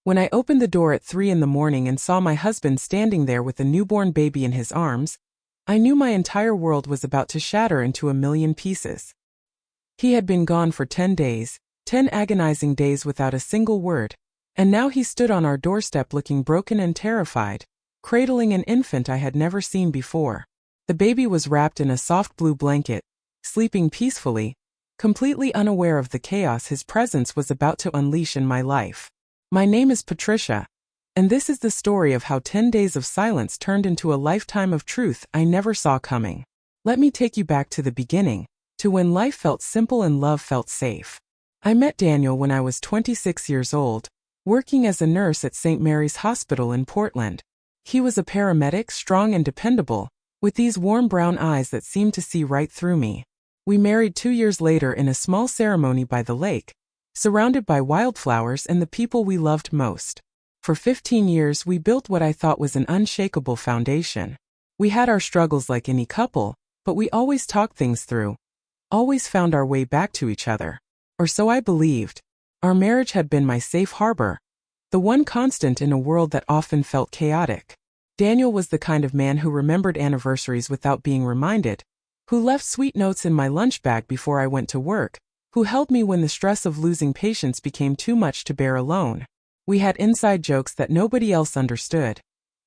When I opened the door at 3 in the morning and saw my husband standing there with a newborn baby in his arms, I knew my entire world was about to shatter into a million pieces. He had been gone for 10 days, 10 agonizing days without a single word, and now he stood on our doorstep looking broken and terrified, cradling an infant I had never seen before. The baby was wrapped in a soft blue blanket, sleeping peacefully, completely unaware of the chaos his presence was about to unleash in my life. My name is Patricia, and this is the story of how 10 days of silence turned into a lifetime of truth I never saw coming. Let me take you back to the beginning, to when life felt simple and love felt safe. I met Daniel when I was 26 years old, working as a nurse at St. Mary's Hospital in Portland. He was a paramedic, strong and dependable, with these warm brown eyes that seemed to see right through me. We married 2 years later in a small ceremony by the lake, surrounded by wildflowers and the people we loved most. For 15 years we built what I thought was an unshakable foundation. We had our struggles like any couple, but we always talked things through, always found our way back to each other. Or so I believed. Our marriage had been my safe harbor, the one constant in a world that often felt chaotic. Daniel was the kind of man who remembered anniversaries without being reminded, who left sweet notes in my lunch bag before I went to work, who held me when the stress of losing patients became too much to bear alone. We had inside jokes that nobody else understood,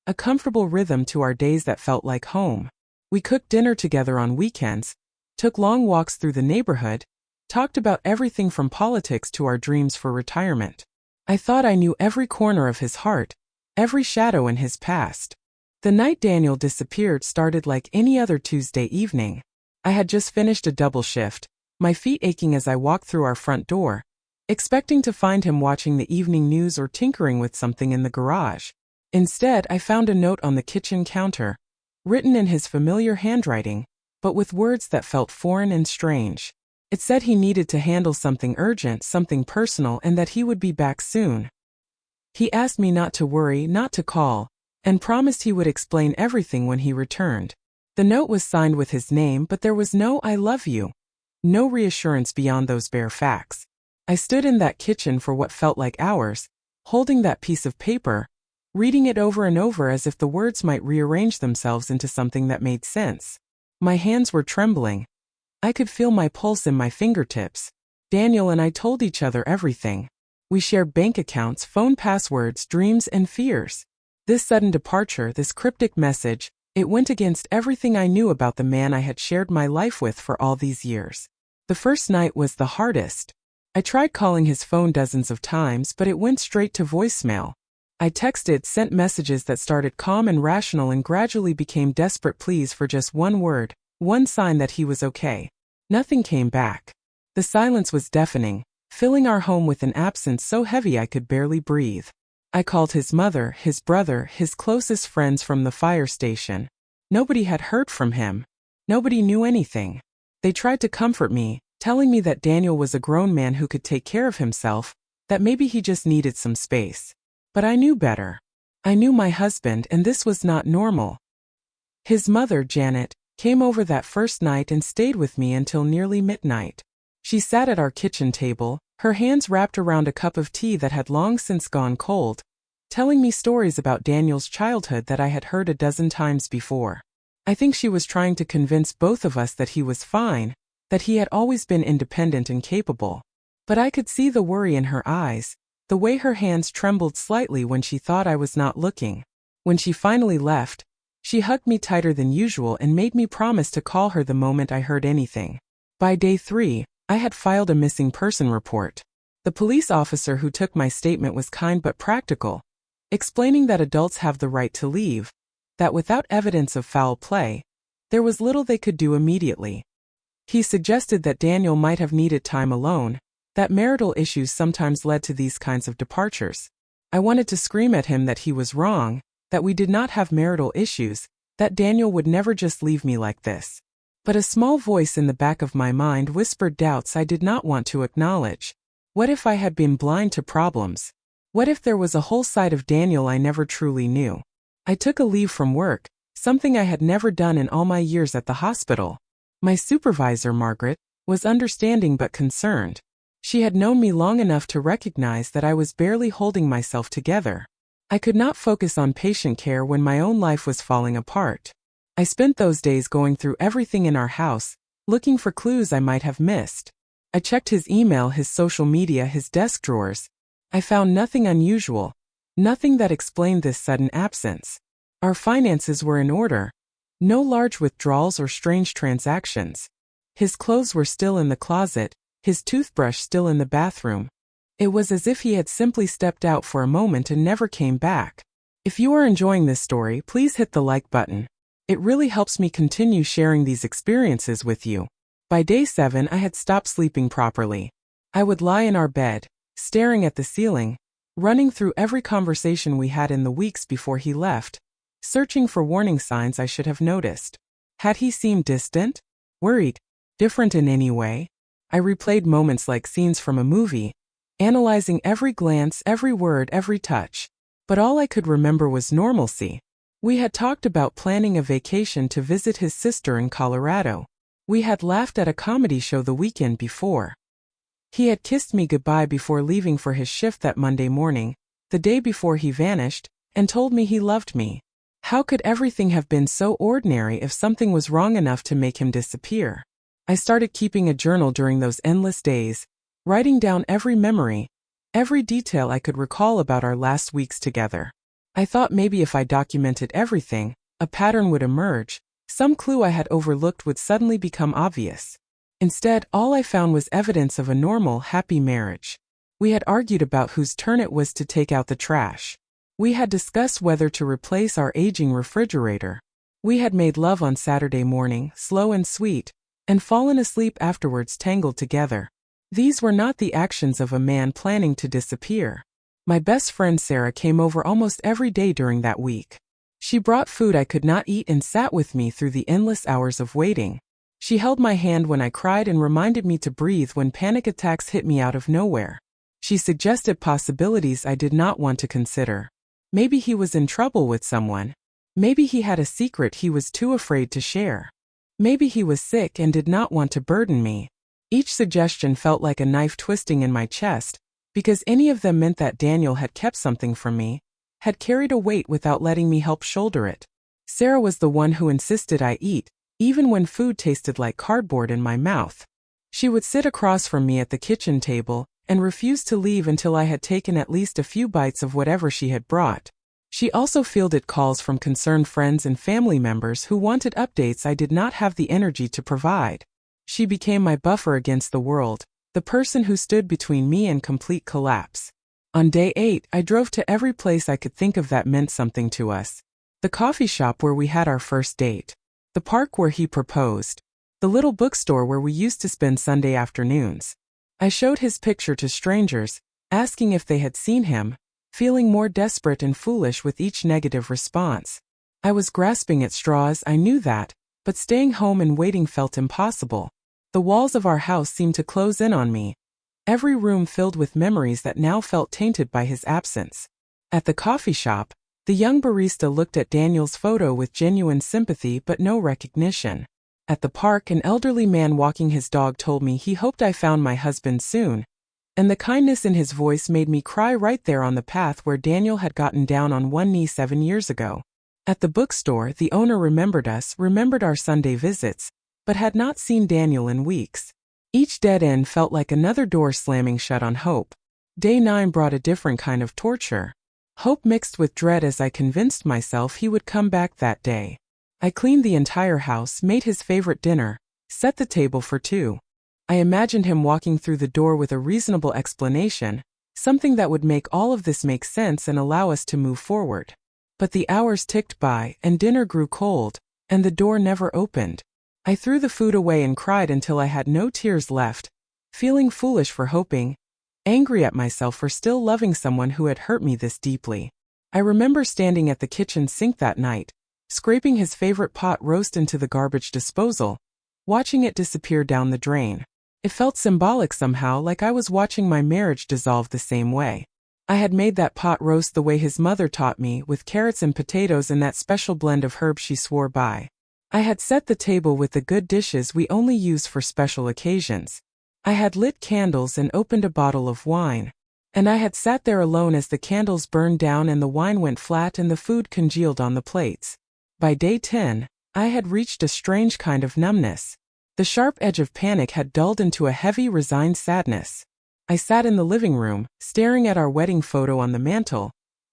a comfortable rhythm to our days that felt like home. We cooked dinner together on weekends, took long walks through the neighborhood, talked about everything from politics to our dreams for retirement. I thought I knew every corner of his heart, every shadow in his past. The night Daniel disappeared started like any other Tuesday evening. I had just finished a double shift, my feet aching as I walked through our front door, expecting to find him watching the evening news or tinkering with something in the garage. Instead, I found a note on the kitchen counter, written in his familiar handwriting, but with words that felt foreign and strange. It said he needed to handle something urgent, something personal, and that he would be back soon. He asked me not to worry, not to call, and promised he would explain everything when he returned. The note was signed with his name, but there was no "I love you," no reassurance beyond those bare facts. I stood in that kitchen for what felt like hours, holding that piece of paper, reading it over and over as if the words might rearrange themselves into something that made sense. My hands were trembling. I could feel my pulse in my fingertips. Daniel and I told each other everything. We shared bank accounts, phone passwords, dreams, and fears. This sudden departure, this cryptic message, it went against everything I knew about the man I had shared my life with for all these years. The first night was the hardest. I tried calling his phone dozens of times, but it went straight to voicemail. I texted, sent messages that started calm and rational and gradually became desperate pleas for just one word, one sign that he was okay. Nothing came back. The silence was deafening, filling our home with an absence so heavy I could barely breathe. I called his mother, his brother, his closest friends from the fire station. Nobody had heard from him. Nobody knew anything. They tried to comfort me, telling me that Daniel was a grown man who could take care of himself, that maybe he just needed some space. But I knew better. I knew my husband, and this was not normal. His mother, Janet, came over that first night and stayed with me until nearly midnight. She sat at our kitchen table, her hands wrapped around a cup of tea that had long since gone cold, telling me stories about Daniel's childhood that I had heard a dozen times before. I think she was trying to convince both of us that he was fine, that he had always been independent and capable. But I could see the worry in her eyes, the way her hands trembled slightly when she thought I was not looking. When she finally left, she hugged me tighter than usual and made me promise to call her the moment I heard anything. By day 3, I had filed a missing person report. The police officer who took my statement was kind but practical, explaining that adults have the right to leave, that without evidence of foul play, there was little they could do immediately. He suggested that Daniel might have needed time alone, that marital issues sometimes led to these kinds of departures. I wanted to scream at him that he was wrong, that we did not have marital issues, that Daniel would never just leave me like this. But a small voice in the back of my mind whispered doubts I did not want to acknowledge. What if I had been blind to problems? What if there was a whole side of Daniel I never truly knew? I took a leave from work, something I had never done in all my years at the hospital. My supervisor, Margaret, was understanding but concerned. She had known me long enough to recognize that I was barely holding myself together. I could not focus on patient care when my own life was falling apart. I spent those days going through everything in our house, looking for clues I might have missed. I checked his email, his social media, his desk drawers. I found nothing unusual, nothing that explained this sudden absence. Our finances were in order. No large withdrawals or strange transactions. His clothes were still in the closet, his toothbrush still in the bathroom. It was as if he had simply stepped out for a moment and never came back. If you are enjoying this story, please hit the like button. It really helps me continue sharing these experiences with you. By day 7, I had stopped sleeping properly. I would lie in our bed, staring at the ceiling, running through every conversation we had in the weeks before he left, searching for warning signs I should have noticed. Had he seemed distant? Worried? Different in any way? I replayed moments like scenes from a movie, analyzing every glance, every word, every touch. But all I could remember was normalcy. We had talked about planning a vacation to visit his sister in Colorado. We had laughed at a comedy show the weekend before. He had kissed me goodbye before leaving for his shift that Monday morning, the day before he vanished, and told me he loved me. How could everything have been so ordinary if something was wrong enough to make him disappear? I started keeping a journal during those endless days, writing down every memory, every detail I could recall about our last weeks together. I thought maybe if I documented everything, a pattern would emerge, some clue I had overlooked would suddenly become obvious. Instead, all I found was evidence of a normal, happy marriage. We had argued about whose turn it was to take out the trash. We had discussed whether to replace our aging refrigerator. We had made love on Saturday morning, slow and sweet, and fallen asleep afterwards tangled together. These were not the actions of a man planning to disappear. My best friend Sarah came over almost every day during that week. She brought food I could not eat and sat with me through the endless hours of waiting. She held my hand when I cried and reminded me to breathe when panic attacks hit me out of nowhere. She suggested possibilities I did not want to consider. Maybe he was in trouble with someone. Maybe he had a secret he was too afraid to share. Maybe he was sick and did not want to burden me. Each suggestion felt like a knife twisting in my chest, because any of them meant that Daniel had kept something from me, had carried a weight without letting me help shoulder it. Sarah was the one who insisted I eat, even when food tasted like cardboard in my mouth. She would sit across from me at the kitchen table and refuse to leave until I had taken at least a few bites of whatever she had brought. She also fielded calls from concerned friends and family members who wanted updates I did not have the energy to provide. She became my buffer against the world, the person who stood between me and complete collapse. On day 8, I drove to every place I could think of that meant something to us. The coffee shop where we had our first date. The park where he proposed. The little bookstore where we used to spend Sunday afternoons. I showed his picture to strangers, asking if they had seen him, feeling more desperate and foolish with each negative response. I was grasping at straws, I knew that, but staying home and waiting felt impossible. The walls of our house seemed to close in on me, every room filled with memories that now felt tainted by his absence. At the coffee shop, the young barista looked at Daniel's photo with genuine sympathy but no recognition. At the park, an elderly man walking his dog told me he hoped I found my husband soon, and the kindness in his voice made me cry right there on the path where Daniel had gotten down on one knee 7 years ago. At the bookstore, the owner remembered us, remembered our Sunday visits, but had not seen Daniel in weeks. Each dead end felt like another door slamming shut on hope. Day 9 brought a different kind of torture. Hope mixed with dread as I convinced myself he would come back that day. I cleaned the entire house, made his favorite dinner, set the table for 2. I imagined him walking through the door with a reasonable explanation, something that would make all of this make sense and allow us to move forward. But the hours ticked by, and dinner grew cold, and the door never opened. I threw the food away and cried until I had no tears left, feeling foolish for hoping, angry at myself for still loving someone who had hurt me this deeply. I remember standing at the kitchen sink that night, scraping his favorite pot roast into the garbage disposal, watching it disappear down the drain. It felt symbolic somehow, like I was watching my marriage dissolve the same way. I had made that pot roast the way his mother taught me, with carrots and potatoes and that special blend of herbs she swore by. I had set the table with the good dishes we only use for special occasions. I had lit candles and opened a bottle of wine. And I had sat there alone as the candles burned down and the wine went flat and the food congealed on the plates. By day 10, I had reached a strange kind of numbness. The sharp edge of panic had dulled into a heavy, resigned sadness. I sat in the living room, staring at our wedding photo on the mantel,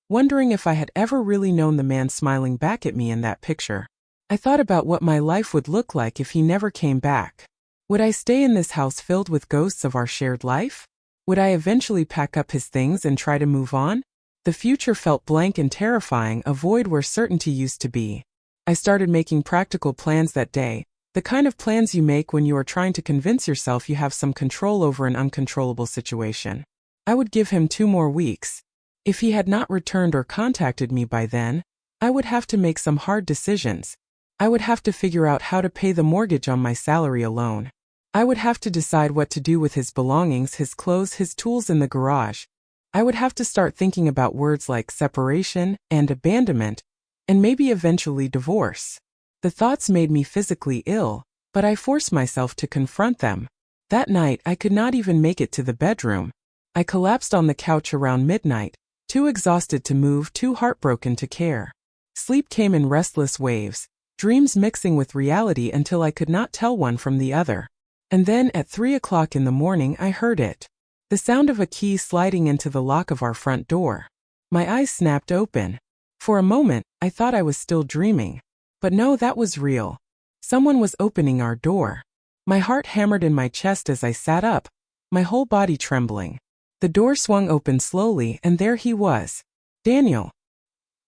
wondering if I had ever really known the man smiling back at me in that picture. I thought about what my life would look like if he never came back. Would I stay in this house filled with ghosts of our shared life? Would I eventually pack up his things and try to move on? The future felt blank and terrifying, a void where certainty used to be. I started making practical plans that day, the kind of plans you make when you are trying to convince yourself you have some control over an uncontrollable situation. I would give him 2 more weeks. If he had not returned or contacted me by then, I would have to make some hard decisions. I would have to figure out how to pay the mortgage on my salary alone. I would have to decide what to do with his belongings, his clothes, his tools in the garage. I would have to start thinking about words like separation and abandonment, and maybe eventually divorce. The thoughts made me physically ill, but I forced myself to confront them. That night, I could not even make it to the bedroom. I collapsed on the couch around midnight, too exhausted to move, too heartbroken to care. Sleep came in restless waves, dreams mixing with reality until I could not tell one from the other. And then, at 3 o'clock in the morning, I heard it. The sound of a key sliding into the lock of our front door. My eyes snapped open. For a moment, I thought I was still dreaming. But no, that was real. Someone was opening our door. My heart hammered in my chest as I sat up, my whole body trembling. The door swung open slowly, and there he was. Daniel.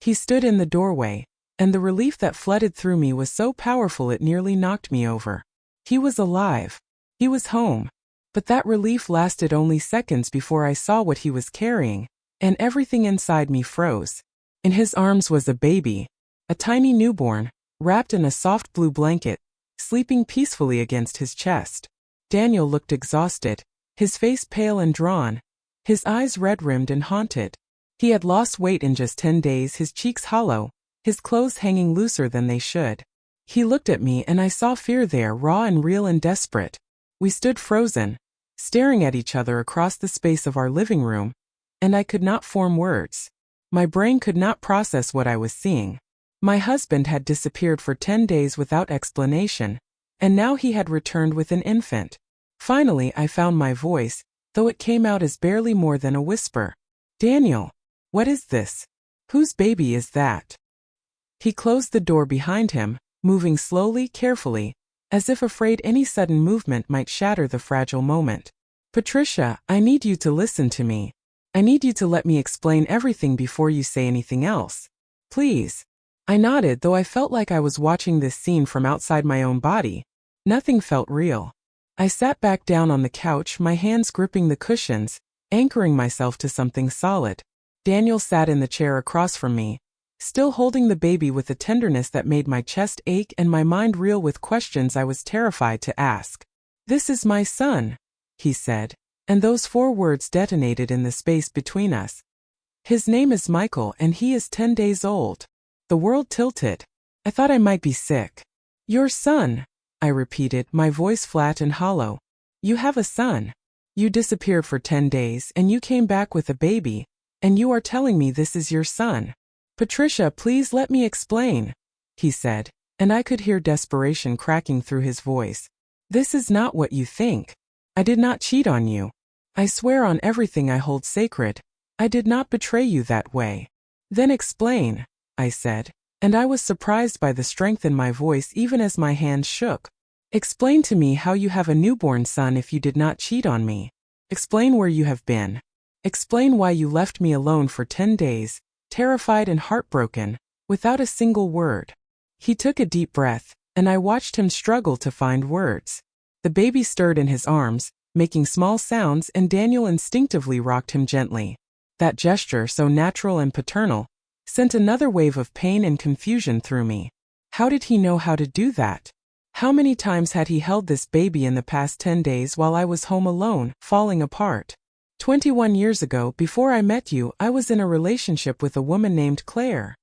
He stood in the doorway, and the relief that flooded through me was so powerful it nearly knocked me over. He was alive. He was home. But that relief lasted only seconds before I saw what he was carrying, and everything inside me froze. In his arms was a baby, a tiny newborn, wrapped in a soft blue blanket, sleeping peacefully against his chest. Daniel looked exhausted, his face pale and drawn, his eyes red-rimmed and haunted. He had lost weight in just 10 days, his cheeks hollow, his clothes hanging looser than they should. He looked at me and I saw fear there, raw and real and desperate. We stood frozen, staring at each other across the space of our living room, and I could not form words. My brain could not process what I was seeing. My husband had disappeared for 10 days without explanation, and now he had returned with an infant. Finally, I found my voice, though it came out as barely more than a whisper. Daniel, what is this? Whose baby is that? He closed the door behind him, moving slowly, carefully, as if afraid any sudden movement might shatter the fragile moment. Patricia, I need you to listen to me. I need you to let me explain everything before you say anything else. Please. I nodded, though I felt like I was watching this scene from outside my own body. Nothing felt real. I sat back down on the couch, my hands gripping the cushions, anchoring myself to something solid. Daniel sat in the chair across from me, still holding the baby with a tenderness that made my chest ache and my mind reel with questions I was terrified to ask. This is my son, he said, and those 4 words detonated in the space between us. His name is Michael and he is 10 days old. The world tilted. I thought I might be sick. Your son, I repeated, my voice flat and hollow. You have a son. You disappeared for 10 days and you came back with a baby, and you are telling me this is your son. Patricia, please let me explain, he said, and I could hear desperation cracking through his voice. This is not what you think. I did not cheat on you. I swear on everything I hold sacred, I did not betray you that way. Then explain, I said, and I was surprised by the strength in my voice even as my hands shook. Explain to me how you have a newborn son if you did not cheat on me. Explain where you have been. Explain why you left me alone for 10 days, terrified and heartbroken, without a single word. He took a deep breath, and I watched him struggle to find words. The baby stirred in his arms, making small sounds, and Daniel instinctively rocked him gently. That gesture, so natural and paternal, sent another wave of pain and confusion through me. How did he know how to do that? How many times had he held this baby in the past 10 days while I was home alone, falling apart? 21 years ago, before I met you, I was in a relationship with a woman named Claire.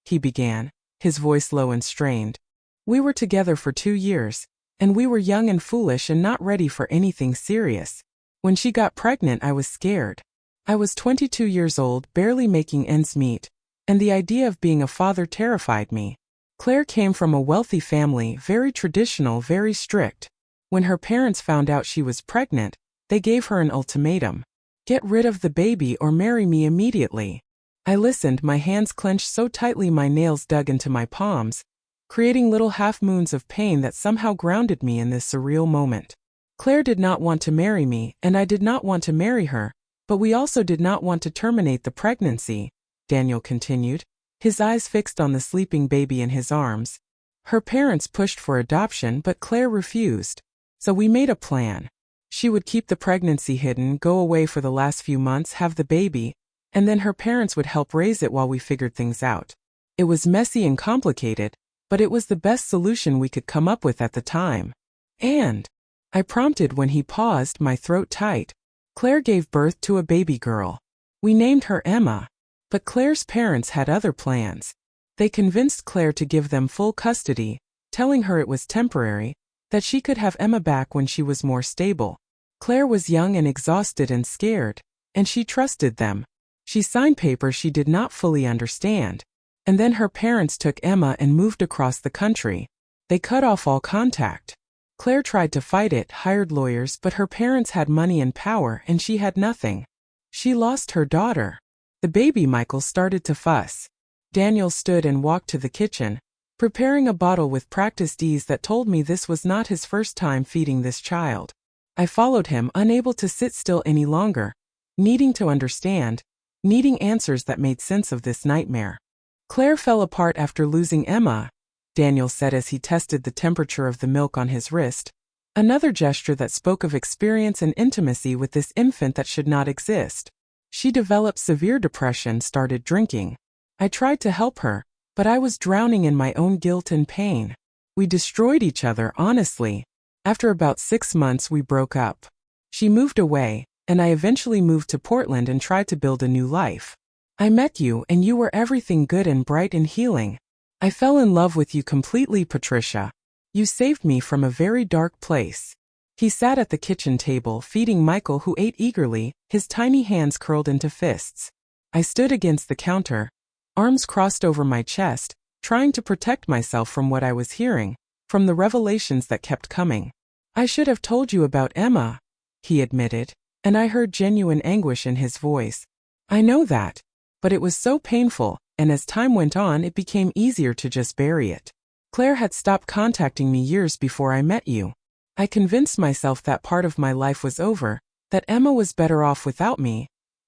He began, his voice low and strained. We were together for 2 years, And we were young and foolish and not ready for anything serious. When she got pregnant, I was scared. I was 22 years old, barely making ends meet, and the idea of being a father terrified me. Claire came from a wealthy family, very traditional, very strict. When her parents found out she was pregnant, they gave her an ultimatum. Get rid of the baby or marry me immediately. I listened, my hands clenched so tightly my nails dug into my palms, creating little half-moons of pain that somehow grounded me in this surreal moment. Claire did not want to marry me, and I did not want to marry her, but we also did not want to terminate the pregnancy, Daniel continued, his eyes fixed on the sleeping baby in his arms. Her parents pushed for adoption, but Claire refused. So we made a plan. She would keep the pregnancy hidden, go away for the last few months, have the baby, and then her parents would help raise it while we figured things out. It was messy and complicated, but it was the best solution we could come up with at the time. And I prompted when he paused, my throat tight. Claire gave birth to a baby girl. We named her Emma. But Claire's parents had other plans. They convinced Claire to give them full custody, telling her it was temporary, that she could have Emma back when she was more stable. Claire was young and exhausted and scared, and she trusted them. She signed papers she did not fully understand. And then her parents took Emma and moved across the country. They cut off all contact. Claire tried to fight it, hired lawyers, but her parents had money and power and she had nothing. She lost her daughter. The baby Michael started to fuss. Daniel stood and walked to the kitchen, preparing a bottle with practiced ease that told me this was not his first time feeding this child. I followed him, unable to sit still any longer, needing to understand, needing answers that made sense of this nightmare. Claire fell apart after losing Emma, Daniel said as he tested the temperature of the milk on his wrist, another gesture that spoke of experience and intimacy with this infant that should not exist. She developed severe depression, started drinking. I tried to help her, but I was drowning in my own guilt and pain. We destroyed each other, honestly. After about 6 months, we broke up. She moved away, and I eventually moved to Portland and tried to build a new life. I met you, and you were everything good and bright and healing. I fell in love with you completely, Patricia. You saved me from a very dark place. He sat at the kitchen table, feeding Michael, who ate eagerly, his tiny hands curled into fists. I stood against the counter, arms crossed over my chest, trying to protect myself from what I was hearing, from the revelations that kept coming. I should have told you about Emma, he admitted, and I heard genuine anguish in his voice. I know that, but it was so painful, and as time went on, it became easier to just bury it. Claire had stopped contacting me years before I met you. I convinced myself that part of my life was over, that Emma was better off without me,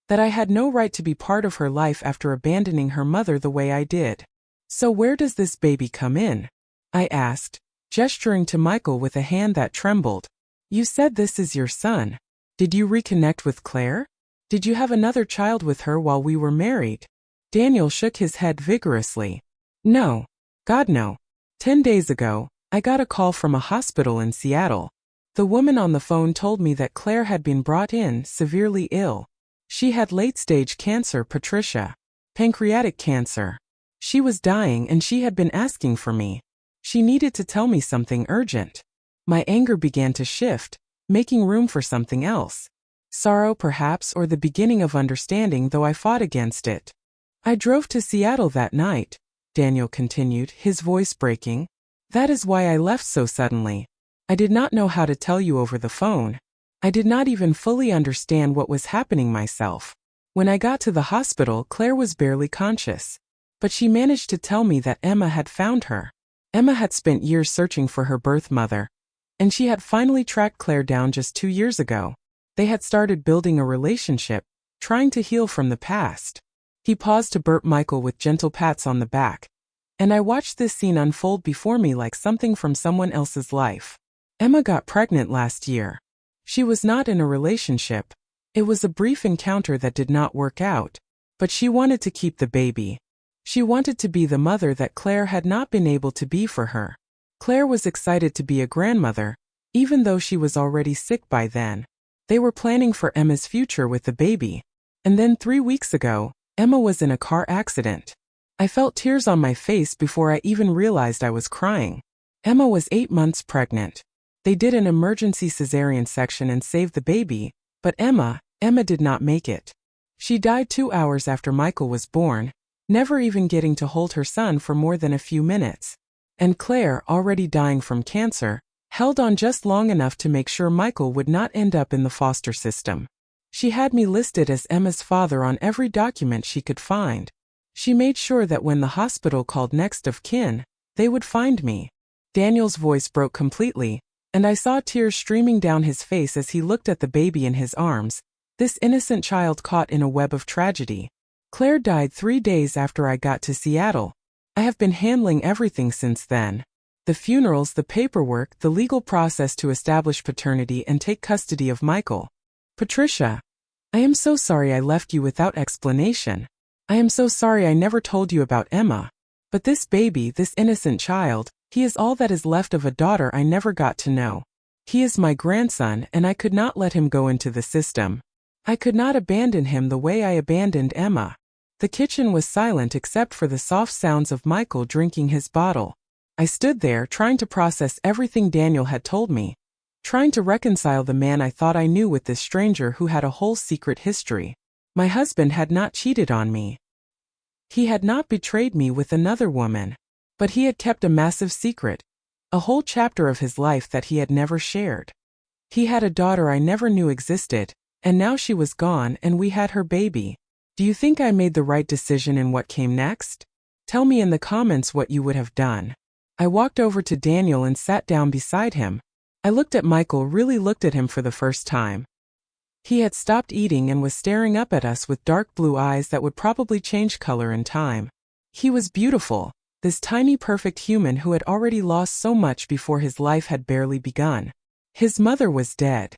that I had no right to be part of her life after abandoning her mother the way I did. So where does this baby come in? I asked, gesturing to Michael with a hand that trembled. You said this is your son. Did you reconnect with Claire? Did you have another child with her while we were married? Daniel shook his head vigorously. No. God, no. 10 days ago, I got a call from a hospital in Seattle. The woman on the phone told me that Claire had been brought in, severely ill. She had late-stage cancer, Patricia. Pancreatic cancer. She was dying and she had been asking for me. She needed to tell me something urgent. My anger began to shift, making room for something else. Sorrow perhaps, or the beginning of understanding, though I fought against it. I drove to Seattle that night, Daniel continued, his voice breaking. That is why I left so suddenly. I did not know how to tell you over the phone. I did not even fully understand what was happening myself. When I got to the hospital, Claire was barely conscious. But she managed to tell me that Emma had found her. Emma had spent years searching for her birth mother, and she had finally tracked Claire down just 2 years ago. They had started building a relationship, trying to heal from the past. He paused to burp Michael with gentle pats on the back, and I watched this scene unfold before me like something from someone else's life. Emma got pregnant last year. She was not in a relationship. It was a brief encounter that did not work out, but she wanted to keep the baby. She wanted to be the mother that Claire had not been able to be for her. Claire was excited to be a grandmother, even though she was already sick by then. They were planning for Emma's future with the baby. And then 3 weeks ago, Emma was in a car accident. I felt tears on my face before I even realized I was crying. Emma was 8 months pregnant. They did an emergency cesarean section and saved the baby, but Emma did not make it. She died 2 hours after Michael was born, never even getting to hold her son for more than a few minutes. And Claire, already dying from cancer, held on just long enough to make sure Michael would not end up in the foster system. She had me listed as Emma's father on every document she could find. She made sure that when the hospital called next of kin, they would find me. Daniel's voice broke completely, and I saw tears streaming down his face as he looked at the baby in his arms, this innocent child caught in a web of tragedy. Claire died 3 days after I got to Seattle. I have been handling everything since then. The funerals, the paperwork, the legal process to establish paternity and take custody of Michael. Patricia, I am so sorry I left you without explanation. I am so sorry I never told you about Emma. But this baby, this innocent child, he is all that is left of a daughter I never got to know. He is my grandson, and I could not let him go into the system. I could not abandon him the way I abandoned Emma. The kitchen was silent except for the soft sounds of Michael drinking his bottle. I stood there trying to process everything Daniel had told me, trying to reconcile the man I thought I knew with this stranger who had a whole secret history. My husband had not cheated on me. He had not betrayed me with another woman. But he had kept a massive secret, a whole chapter of his life that he had never shared. He had a daughter I never knew existed, and now she was gone and we had her baby. Do you think I made the right decision in what came next? Tell me in the comments what you would have done. I walked over to Daniel and sat down beside him. I looked at Michael, really looked at him for the first time. He had stopped eating and was staring up at us with dark blue eyes that would probably change color in time. He was beautiful, this tiny perfect human who had already lost so much before his life had barely begun. His mother was dead.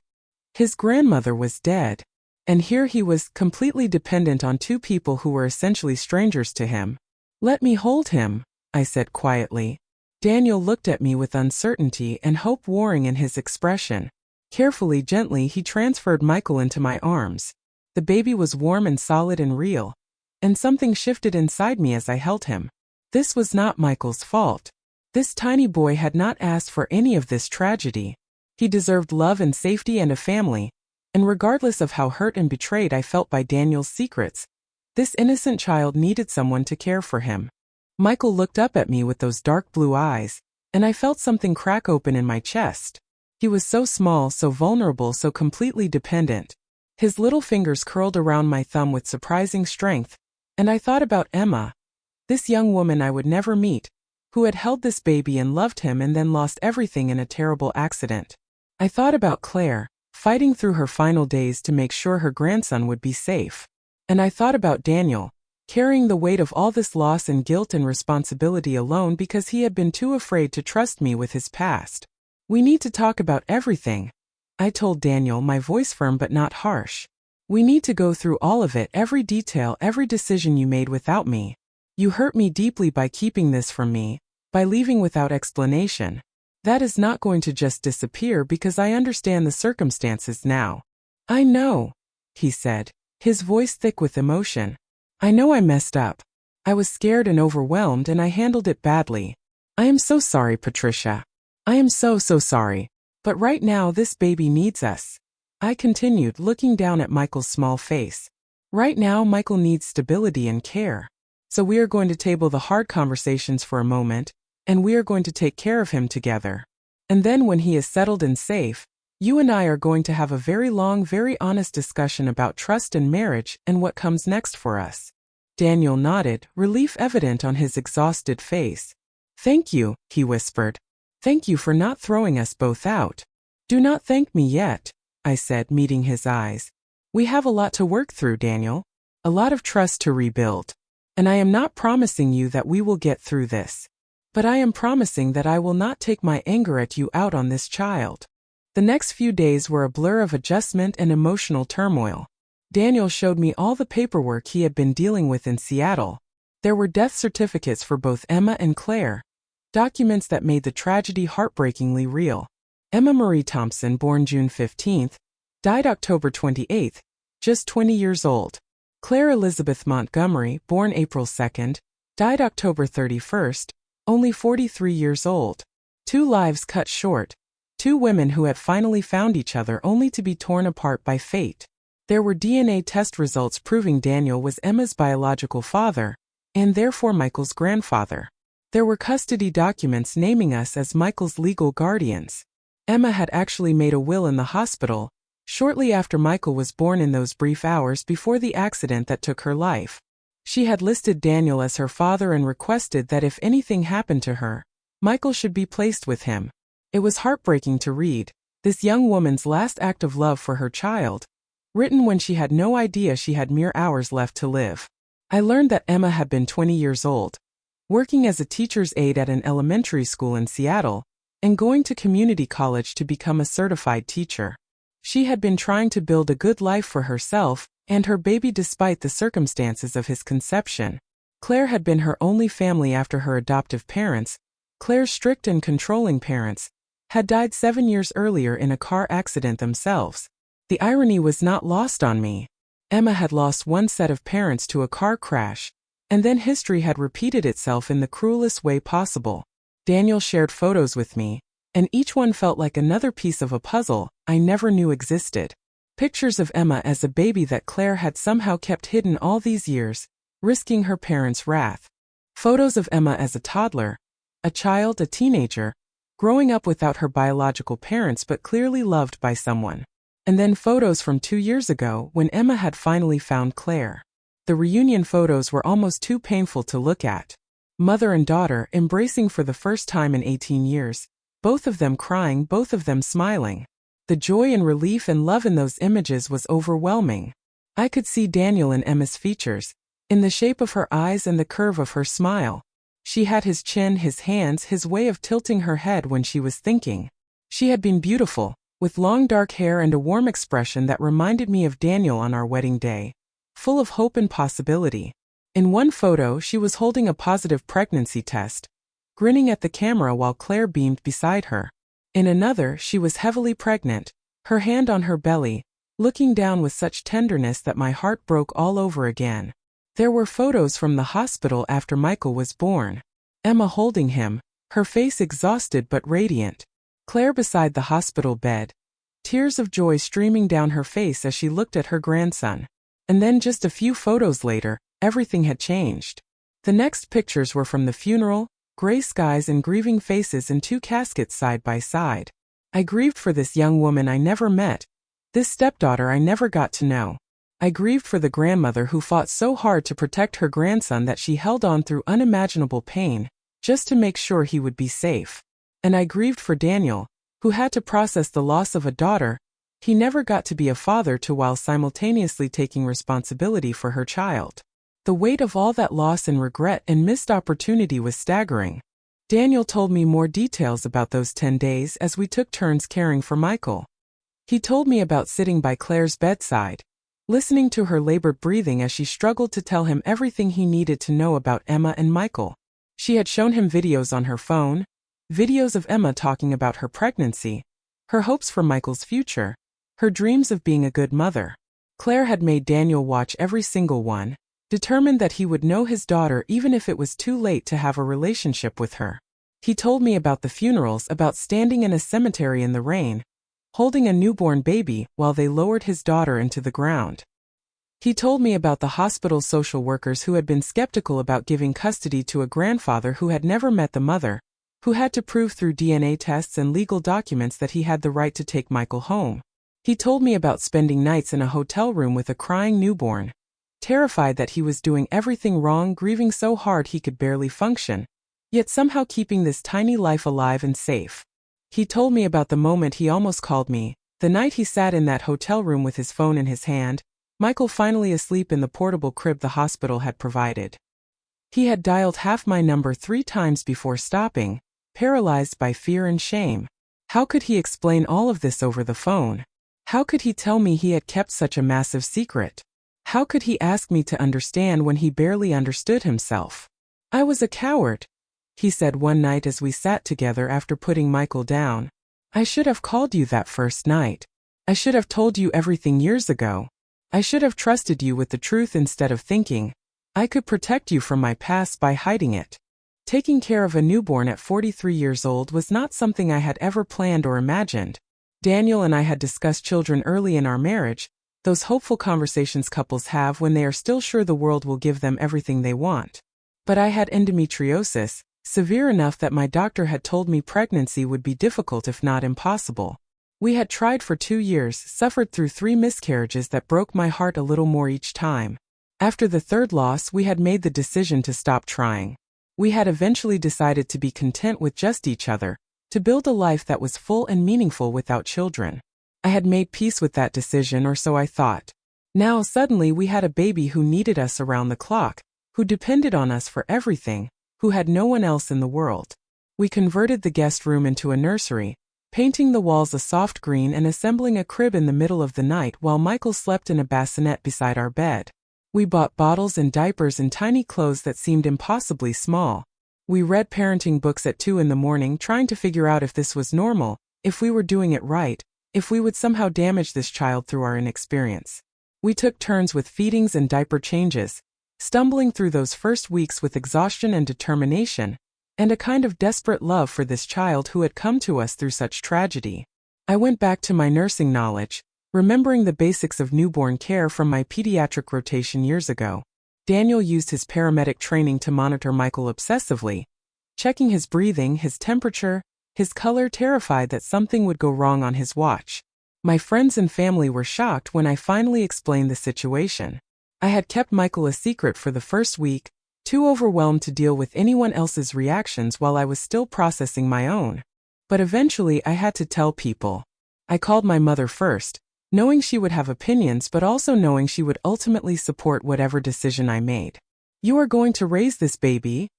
His grandmother was dead. And here he was, completely dependent on 2 people who were essentially strangers to him. Let me hold him, I said quietly. Daniel looked at me with uncertainty and hope warring in his expression. Carefully, gently, he transferred Michael into my arms. The baby was warm and solid and real. And something shifted inside me as I held him. This was not Michael's fault. This tiny boy had not asked for any of this tragedy. He deserved love and safety and a family. And regardless of how hurt and betrayed I felt by Daniel's secrets, this innocent child needed someone to care for him. Michael looked up at me with those dark blue eyes, and I felt something crack open in my chest. He was so small, so vulnerable, so completely dependent. His little fingers curled around my thumb with surprising strength, and I thought about Emma, this young woman I would never meet, who had held this baby and loved him and then lost everything in a terrible accident. I thought about Claire, fighting through her final days to make sure her grandson would be safe. And I thought about Daniel, carrying the weight of all this loss and guilt and responsibility alone because he had been too afraid to trust me with his past. We need to talk about everything, I told Daniel, my voice firm but not harsh. We need to go through all of it, every detail, every decision you made without me. You hurt me deeply by keeping this from me, by leaving without explanation. That is not going to just disappear because I understand the circumstances now. I know, he said, his voice thick with emotion. I know I messed up. I was scared and overwhelmed and I handled it badly. I am so sorry, Patricia. I am so sorry. But right now this baby needs us. I continued, looking down at Michael's small face. Right now Michael needs stability and care. So we are going to table the hard conversations for a moment, and we are going to take care of him together. And then when he is settled and safe, you and I are going to have a very long, very honest discussion about trust and marriage and what comes next for us. Daniel nodded, relief evident on his exhausted face. Thank you, he whispered. Thank you for not throwing us both out. Do not thank me yet, I said, meeting his eyes. We have a lot to work through, Daniel. A lot of trust to rebuild. And I am not promising you that we will get through this. But I am promising that I will not take my anger at you out on this child. The next few days were a blur of adjustment and emotional turmoil. Daniel showed me all the paperwork he had been dealing with in Seattle. There were death certificates for both Emma and Claire, documents that made the tragedy heartbreakingly real. Emma Marie Thompson, born June 15th, died October 28th, just 20 years old. Claire Elizabeth Montgomery, born April 2nd, died October 31st, only 43 years old. 2 lives cut short, Two women who had finally found each other only to be torn apart by fate. There were DNA test results proving Daniel was Emma's biological father, and therefore Michael's grandfather. There were custody documents naming us as Michael's legal guardians. Emma had actually made a will in the hospital, shortly after Michael was born, in those brief hours before the accident that took her life. She had listed Daniel as her father and requested that if anything happened to her, Michael should be placed with him. It was heartbreaking to read, this young woman's last act of love for her child, written when she had no idea she had mere hours left to live. I learned that Emma had been 20 years old, working as a teacher's aide at an elementary school in Seattle, and going to community college to become a certified teacher. She had been trying to build a good life for herself and her baby despite the circumstances of his conception. Claire had been her only family after her adoptive parents. Claire's strict and controlling parents had died 7 years earlier in a car accident themselves. The irony was not lost on me. Emma had lost one set of parents to a car crash, and then history had repeated itself in the cruelest way possible. Daniel shared photos with me, and each one felt like another piece of a puzzle I never knew existed. Pictures of Emma as a baby that Claire had somehow kept hidden all these years, risking her parents' wrath. Photos of Emma as a toddler, a child, a teenager, growing up without her biological parents but clearly loved by someone. And then photos from 2 years ago when Emma had finally found Claire. The reunion photos were almost too painful to look at. Mother and daughter embracing for the first time in 18 years, both of them crying, both of them smiling. The joy and relief and love in those images was overwhelming. I could see Daniel in Emma's features, in the shape of her eyes and the curve of her smile. She had his chin, his hands, his way of tilting her head when she was thinking. She had been beautiful, with long dark hair and a warm expression that reminded me of Daniel on our wedding day, full of hope and possibility. In one photo, she was holding a positive pregnancy test, grinning at the camera while Claire beamed beside her. In another, she was heavily pregnant, her hand on her belly, looking down with such tenderness that my heart broke all over again. There were photos from the hospital after Michael was born. Emma holding him, her face exhausted but radiant. Claire beside the hospital bed, tears of joy streaming down her face as she looked at her grandson. And then just a few photos later, everything had changed. The next pictures were from the funeral, gray skies and grieving faces in 2 caskets side by side. I grieved for this young woman I never met, this stepdaughter I never got to know. I grieved for the grandmother who fought so hard to protect her grandson that she held on through unimaginable pain, just to make sure he would be safe. And I grieved for Daniel, who had to process the loss of a daughter he never got to be a father to while simultaneously taking responsibility for her child. The weight of all that loss and regret and missed opportunity was staggering. Daniel told me more details about those 10 days as we took turns caring for Michael. He told me about sitting by Claire's bedside, listening to her labored breathing as she struggled to tell him everything he needed to know about Emma and Michael. She had shown him videos on her phone, videos of Emma talking about her pregnancy, her hopes for Michael's future, her dreams of being a good mother. Claire had made Daniel watch every single one, determined that he would know his daughter even if it was too late to have a relationship with her. He told me about the funerals, about standing in a cemetery in the rain, holding a newborn baby while they lowered his daughter into the ground. He told me about the hospital's social workers who had been skeptical about giving custody to a grandfather who had never met the mother, who had to prove through DNA tests and legal documents that he had the right to take Michael home. He told me about spending nights in a hotel room with a crying newborn, terrified that he was doing everything wrong, grieving so hard he could barely function, yet somehow keeping this tiny life alive and safe. He told me about the moment he almost called me, the night he sat in that hotel room with his phone in his hand, Michael finally asleep in the portable crib the hospital had provided. He had dialed half my number 3 times before stopping, paralyzed by fear and shame. How could he explain all of this over the phone? How could he tell me he had kept such a massive secret? How could he ask me to understand when he barely understood himself? I was a coward, he said one night as we sat together after putting Michael down. I should have called you that first night. I should have told you everything years ago. I should have trusted you with the truth instead of thinking I could protect you from my past by hiding it. Taking care of a newborn at 43 years old was not something I had ever planned or imagined. Daniel and I had discussed children early in our marriage, those hopeful conversations couples have when they are still sure the world will give them everything they want. But I had endometriosis, severe enough that my doctor had told me pregnancy would be difficult if not impossible. We had tried for 2 years, suffered through 3 miscarriages that broke my heart a little more each time. After the third loss, we had made the decision to stop trying. We had eventually decided to be content with just each other, to build a life that was full and meaningful without children. I had made peace with that decision, or so I thought. Now suddenly we had a baby who needed us around the clock, who depended on us for everything, who had no one else in the world. We converted the guest room into a nursery, painting the walls a soft green and assembling a crib in the middle of the night while Michael slept in a bassinet beside our bed. We bought bottles and diapers and tiny clothes that seemed impossibly small. We read parenting books at 2 in the morning trying to figure out if this was normal, if we were doing it right, if we would somehow damage this child through our inexperience. We took turns with feedings and diaper changes, stumbling through those first weeks with exhaustion and determination, and a kind of desperate love for this child who had come to us through such tragedy. I went back to my nursing knowledge, remembering the basics of newborn care from my pediatric rotation years ago. Daniel used his paramedic training to monitor Michael obsessively, checking his breathing, his temperature, his color, terrified that something would go wrong on his watch. My friends and family were shocked when I finally explained the situation. I had kept Michael a secret for the first week, too overwhelmed to deal with anyone else's reactions while I was still processing my own. But eventually I had to tell people. I called my mother first, knowing she would have opinions but also knowing she would ultimately support whatever decision I made. "You are going to raise this baby?"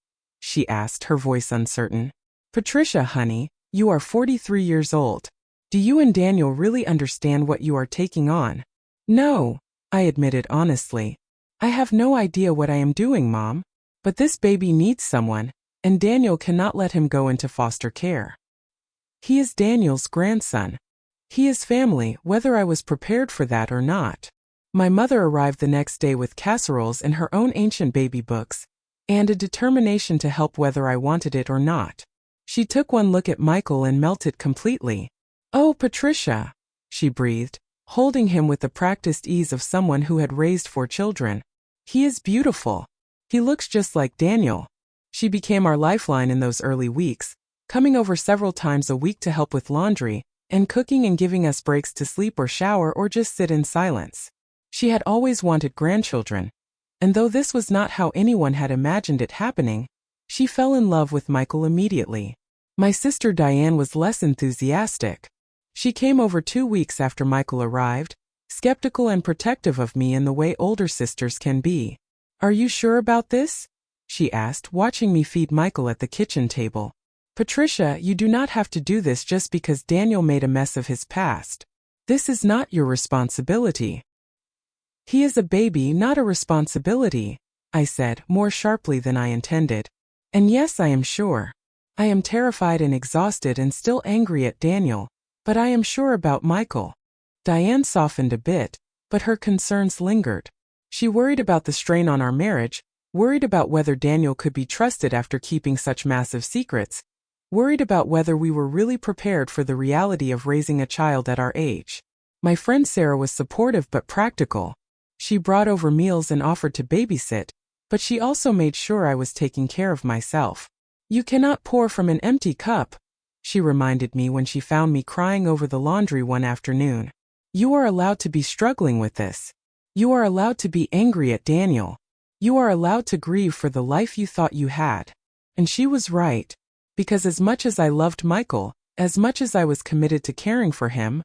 she asked, her voice uncertain. "Patricia, honey, you are 43 years old. Do you and Daniel really understand what you are taking on?" "No," I admitted honestly. "I have no idea what I am doing, Mom. But this baby needs someone, and Daniel cannot let him go into foster care. He is Daniel's grandson. He is family, whether I was prepared for that or not." My mother arrived the next day with casseroles and her own ancient baby books, and a determination to help whether I wanted it or not. She took one look at Michael and melted completely. "Oh, Patricia," she breathed, holding him with the practiced ease of someone who had raised 4 children. "He is beautiful. He looks just like Daniel." She became our lifeline in those early weeks, coming over several times a week to help with laundry, and cooking and giving us breaks to sleep or shower or just sit in silence. She had always wanted grandchildren, and though this was not how anyone had imagined it happening, she fell in love with Michael immediately. My sister Diane was less enthusiastic. She came over 2 weeks after Michael arrived, skeptical and protective of me in the way older sisters can be. "Are you sure about this?" she asked, watching me feed Michael at the kitchen table. "Patricia, you do not have to do this just because Daniel made a mess of his past. This is not your responsibility." "He is a baby, not a responsibility," I said, more sharply than I intended. "And yes, I am sure. I am terrified and exhausted and still angry at Daniel, but I am sure about Michael." Diane softened a bit, but her concerns lingered. She worried about the strain on our marriage, worried about whether Daniel could be trusted after keeping such massive secrets, worried about whether we were really prepared for the reality of raising a child at our age. My friend Sarah was supportive but practical. She brought over meals and offered to babysit, but she also made sure I was taking care of myself. "You cannot pour from an empty cup," she reminded me when she found me crying over the laundry one afternoon. "You are allowed to be struggling with this. You are allowed to be angry at Daniel. You are allowed to grieve for the life you thought you had." And she was right. Because as much as I loved Michael, as much as I was committed to caring for him,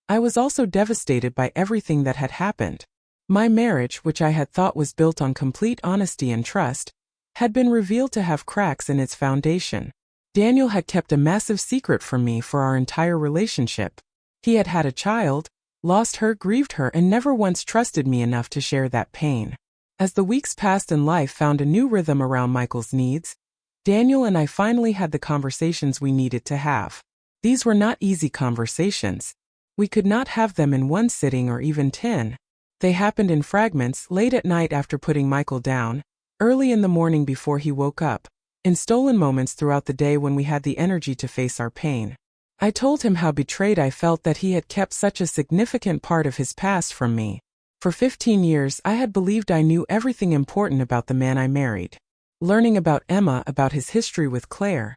I was also devastated by everything that had happened. My marriage, which I had thought was built on complete honesty and trust, had been revealed to have cracks in its foundation. Daniel had kept a massive secret from me for our entire relationship. He had had a child, lost her, grieved her, and never once trusted me enough to share that pain. As the weeks passed and life found a new rhythm around Michael's needs, Daniel and I finally had the conversations we needed to have. These were not easy conversations. We could not have them in one sitting or even 10. They happened in fragments, late at night after putting Michael down, early in the morning before he woke up, in stolen moments throughout the day when we had the energy to face our pain. I told him how betrayed I felt that he had kept such a significant part of his past from me. For 15 years, I had believed I knew everything important about the man I married. Learning about Emma, about his history with Claire,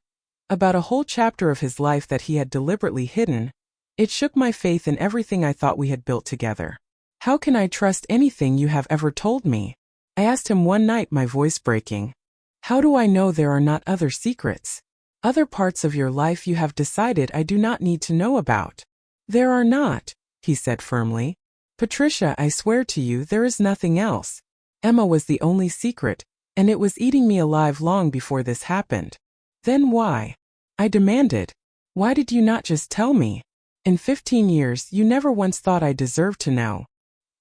about a whole chapter of his life that he had deliberately hidden, it shook my faith in everything I thought we had built together. How can I trust anything you have ever told me? I asked him one night, my voice breaking. How do I know there are not other secrets? Other parts of your life you have decided I do not need to know about? There are not, he said firmly. Patricia, I swear to you there is nothing else. Emma was the only secret, and it was eating me alive long before this happened. Then why? I demanded. Why did you not just tell me? In 15 years you never once thought I deserved to know.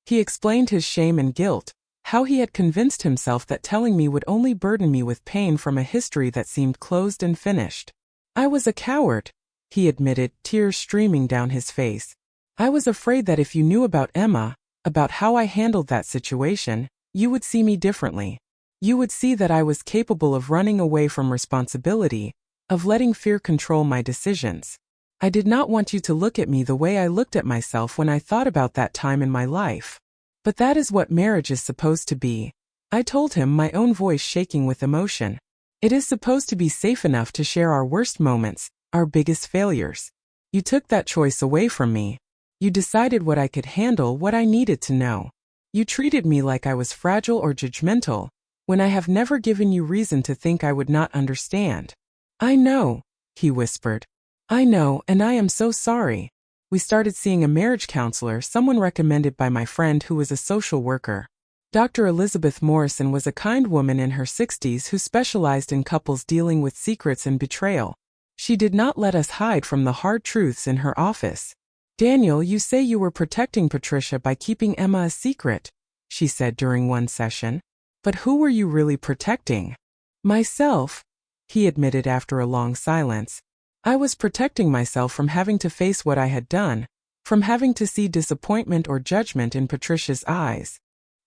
He explained his shame and guilt, how he had convinced himself that telling me would only burden me with pain from a history that seemed closed and finished. I was a coward, he admitted, tears streaming down his face. I was afraid that if you knew about Emma, about how I handled that situation, you would see me differently. You would see that I was capable of running away from responsibility, of letting fear control my decisions. I did not want you to look at me the way I looked at myself when I thought about that time in my life. But that is what marriage is supposed to be, I told him, my own voice shaking with emotion. It is supposed to be safe enough to share our worst moments, our biggest failures. You took that choice away from me. You decided what I could handle, what I needed to know. You treated me like I was fragile or judgmental, when I have never given you reason to think I would not understand. I know, he whispered. I know, and I am so sorry. We started seeing a marriage counselor, someone recommended by my friend who was a social worker. Dr. Elizabeth Morrison was a kind woman in her 60s who specialized in couples dealing with secrets and betrayal. She did not let us hide from the hard truths in her office. Daniel, you say you were protecting Patricia by keeping Emma a secret, she said during one session. But who were you really protecting? Myself, he admitted after a long silence. I was protecting myself from having to face what I had done, from having to see disappointment or judgment in Patricia's eyes.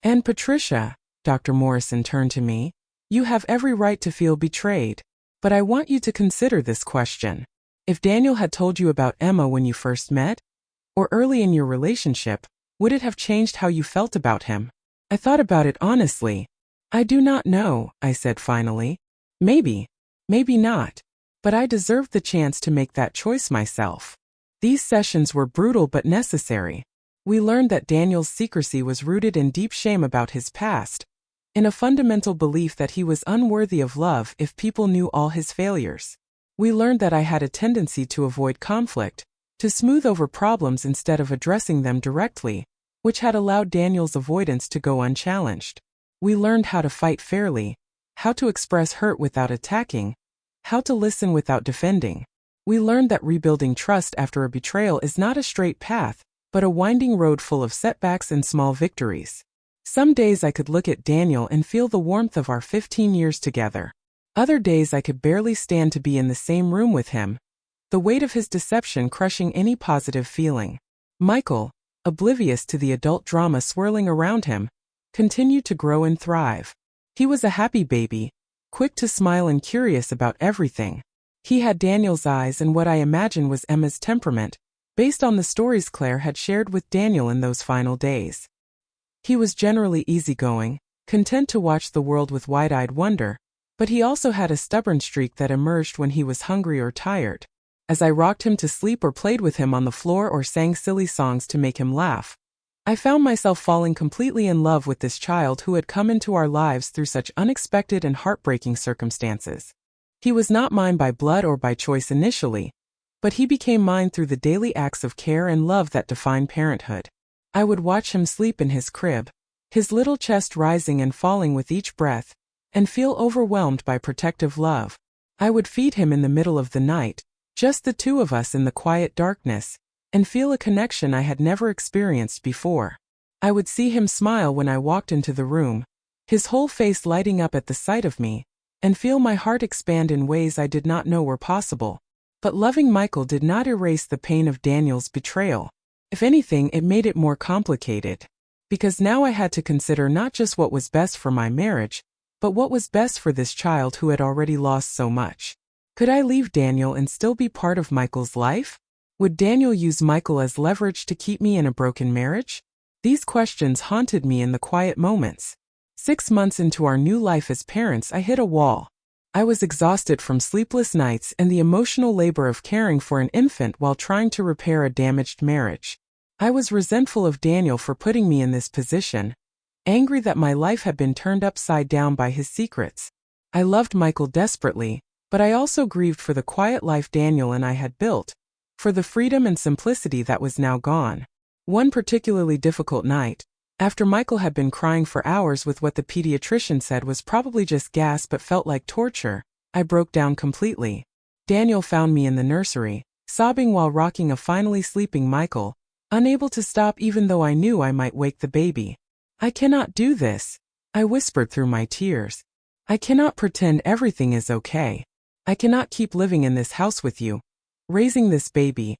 And Patricia, Dr. Morrison turned to me, you have every right to feel betrayed. But I want you to consider this question. If Daniel had told you about Emma when you first met, or early in your relationship, would it have changed how you felt about him? I thought about it honestly. I do not know, I said finally. Maybe not. But I deserved the chance to make that choice myself. These sessions were brutal but necessary. We learned that Daniel's secrecy was rooted in deep shame about his past, in a fundamental belief that he was unworthy of love if people knew all his failures. We learned that I had a tendency to avoid conflict, to smooth over problems instead of addressing them directly, which had allowed Daniel's avoidance to go unchallenged. We learned how to fight fairly, how to express hurt without attacking, how to listen without defending. We learned that rebuilding trust after a betrayal is not a straight path, but a winding road full of setbacks and small victories. Some days I could look at Daniel and feel the warmth of our 15 years together. Other days I could barely stand to be in the same room with him, the weight of his deception crushing any positive feeling. Michael, oblivious to the adult drama swirling around him, continued to grow and thrive. He was a happy baby, quick to smile and curious about everything. He had Daniel's eyes and what I imagine was Emma's temperament, based on the stories Claire had shared with Daniel in those final days. He was generally easygoing, content to watch the world with wide-eyed wonder, but he also had a stubborn streak that emerged when he was hungry or tired. As I rocked him to sleep or played with him on the floor or sang silly songs to make him laugh, I found myself falling completely in love with this child who had come into our lives through such unexpected and heartbreaking circumstances. He was not mine by blood or by choice initially, but he became mine through the daily acts of care and love that define parenthood. I would watch him sleep in his crib, his little chest rising and falling with each breath, and feel overwhelmed by protective love. I would feed him in the middle of the night, just the two of us in the quiet darkness, and feel a connection I had never experienced before. I would see him smile when I walked into the room, his whole face lighting up at the sight of me, and feel my heart expand in ways I did not know were possible. But loving Michael did not erase the pain of Daniel's betrayal. If anything, it made it more complicated. Because now I had to consider not just what was best for my marriage, But what was best for this child who had already lost so much? Could I leave Daniel and still be part of Michael's life? Would Daniel use Michael as leverage to keep me in a broken marriage? These questions haunted me in the quiet moments. 6 months into our new life as parents, I hit a wall. I was exhausted from sleepless nights and the emotional labor of caring for an infant while trying to repair a damaged marriage. I was resentful of Daniel for putting me in this position, angry that my life had been turned upside down by his secrets. I loved Michael desperately, but I also grieved for the quiet life Daniel and I had built, for the freedom and simplicity that was now gone. One particularly difficult night, after Michael had been crying for hours with what the pediatrician said was probably just gas but felt like torture, I broke down completely. Daniel found me in the nursery, sobbing while rocking a finally sleeping Michael, unable to stop even though I knew I might wake the baby. "I cannot do this," I whispered through my tears. "I cannot pretend everything is okay. I cannot keep living in this house with you, raising this baby,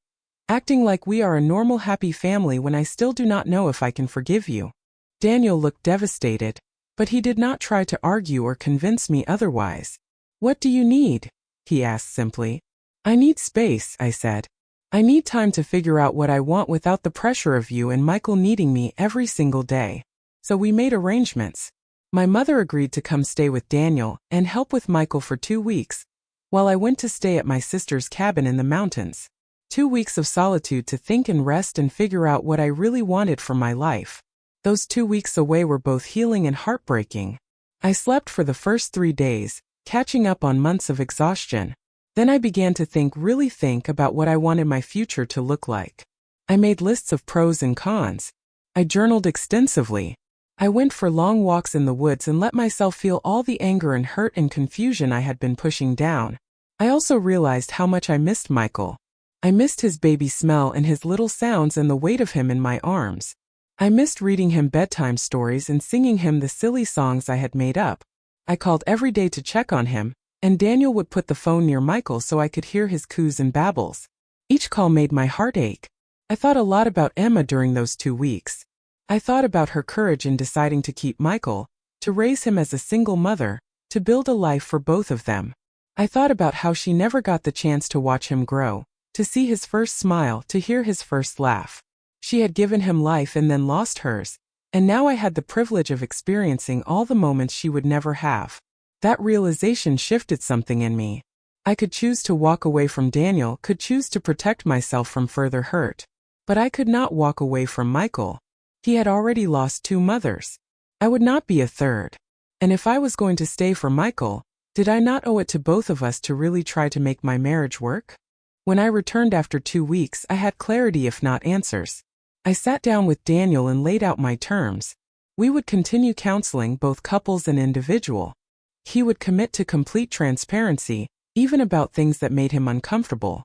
acting like we are a normal happy family when I still do not know if I can forgive you." Daniel looked devastated, but he did not try to argue or convince me otherwise. "What do you need?" he asked simply. "I need space," I said. "I need time to figure out what I want without the pressure of you and Michael needing me every single day." So we made arrangements. My mother agreed to come stay with Daniel and help with Michael for 2 weeks, while I went to stay at my sister's cabin in the mountains. 2 weeks of solitude to think and rest and figure out what I really wanted for my life. Those 2 weeks away were both healing and heartbreaking. I slept for the first 3 days, catching up on months of exhaustion. Then I began to really think about what I wanted my future to look like. I made lists of pros and cons. I journaled extensively. I went for long walks in the woods and let myself feel all the anger and hurt and confusion I had been pushing down. I also realized how much I missed Michael. I missed his baby smell and his little sounds and the weight of him in my arms. I missed reading him bedtime stories and singing him the silly songs I had made up. I called every day to check on him, and Daniel would put the phone near Michael so I could hear his coos and babbles. Each call made my heart ache. I thought a lot about Emma during those 2 weeks. I thought about her courage in deciding to keep Michael, to raise him as a single mother, to build a life for both of them. I thought about how she never got the chance to watch him grow, to see his first smile, to hear his first laugh. She had given him life and then lost hers, and now I had the privilege of experiencing all the moments she would never have. That realization shifted something in me. I could choose to walk away from Daniel, could choose to protect myself from further hurt. But I could not walk away from Michael. He had already lost 2 mothers. I would not be a third. And if I was going to stay for Michael, did I not owe it to both of us to really try to make my marriage work? When I returned after 2 weeks, I had clarity if not answers. I sat down with Daniel and laid out my terms. We would continue counseling, both couples and individual. He would commit to complete transparency, even about things that made him uncomfortable.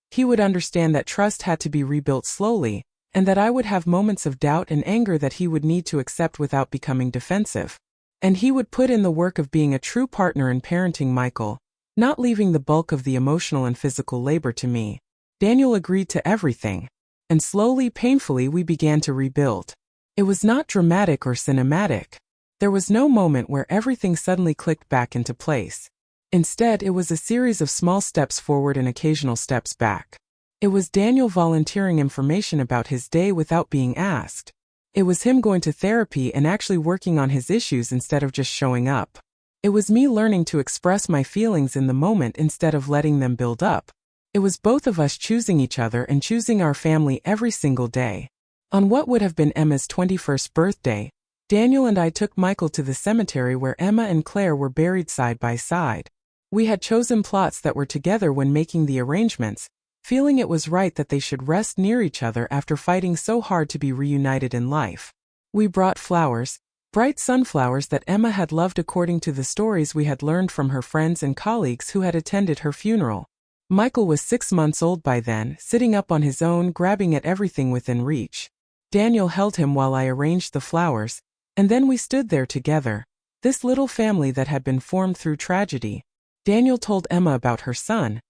He would understand that trust had to be rebuilt slowly, and that I would have moments of doubt and anger that he would need to accept without becoming defensive. And he would put in the work of being a true partner in parenting Michael, not leaving the bulk of the emotional and physical labor to me. Daniel agreed to everything. And slowly, painfully, we began to rebuild. It was not dramatic or cinematic. There was no moment where everything suddenly clicked back into place. Instead, it was a series of small steps forward and occasional steps back. It was Daniel volunteering information about his day without being asked. It was him going to therapy and actually working on his issues instead of just showing up. It was me learning to express my feelings in the moment instead of letting them build up. It was both of us choosing each other and choosing our family every single day. On what would have been Emma's 21st birthday, Daniel and I took Michael to the cemetery where Emma and Claire were buried side by side. We had chosen plots that were together when making the arrangements, feeling it was right that they should rest near each other after fighting so hard to be reunited in life. We brought flowers, bright sunflowers that Emma had loved according to the stories we had learned from her friends and colleagues who had attended her funeral. Michael was 6 months old by then, sitting up on his own, grabbing at everything within reach. Daniel held him while I arranged the flowers, and then we stood there together, this little family that had been formed through tragedy. Daniel told Emma about her son,